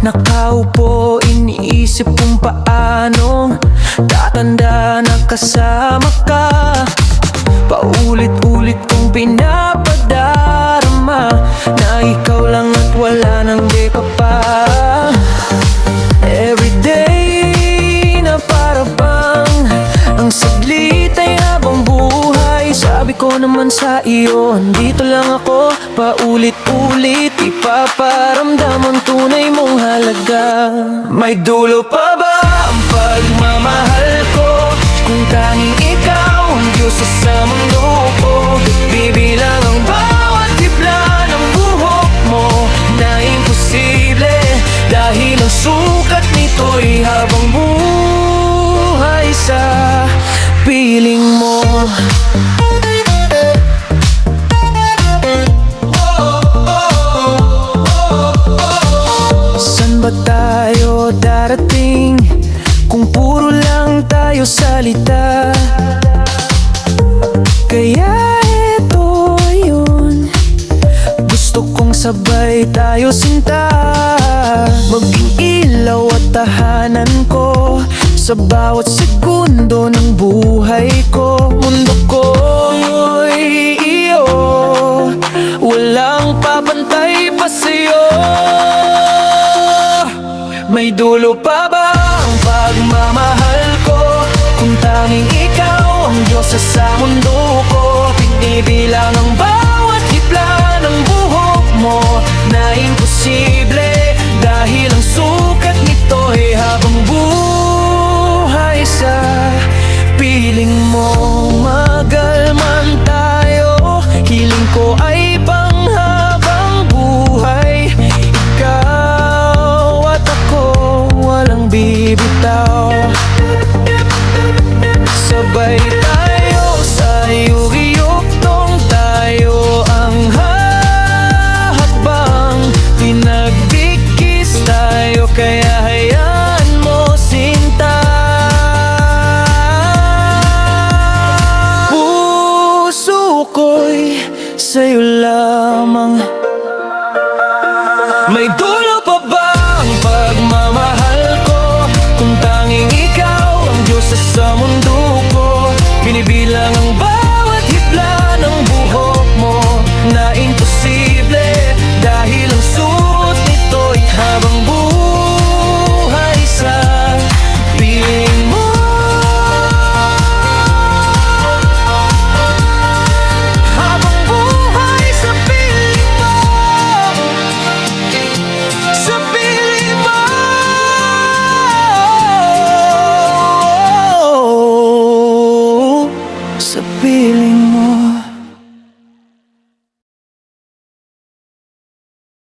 Nakaupo, iniisip kung paanong tatanda na kasama ka. Paulit-ulit kong pinapadarama na ikaw lang at wala nang di ka pa. Everyday na para bang ang saglit ay habang buhay. Sabi ko naman sa iyo, andito lang ako. Paulit-ulit ipaparamdam ang tunay mong halaga. May dulo pa ba ang pagmamahal ko? Kung tanging ikaw ang Diyos sa mundo ko, bibilang ang bawat hibla ng buhok mo na imposible, dahil ang sukat nito'y habang buhay sa piling mo. San ba tayo darating kung puro lang tayo salita? Kaya ito yun, gusto kong sabay tayo sinta. Maging ilaw at tahanan ko sa bawat segundo ng buhay ko. Mundo ko'y iyo, walang papantay pa sa'yo. May dulo pa ba ang pagmamahal ko? Kung tanging ikaw ang Diyos sa mundo ko, binibilang ang bawat hibla ng buhok mo na imposible, dahil ang sukat nito'y habang buhay sa piling mo. Magal man tayo, hiling ko ay panghabang buhay. Ikaw at ako, walang bibitaw. Sabay tayo sa yugiyugtong, tayo ang hakbang. Pinagdikis tayo, kaya hayaan mo sinta. Puso ko'y sa'yo lamang. May dulo pa ba ang pagmamahal ko? Kung tanging ikaw ang Diyos sa mundo ko, binibilang ang bawat hibla ng buhok mo na imposible, dahil ang suot nito'y habang buhay sa piling mo. Habang buhay sa piling mo, sa piling mo, sa piling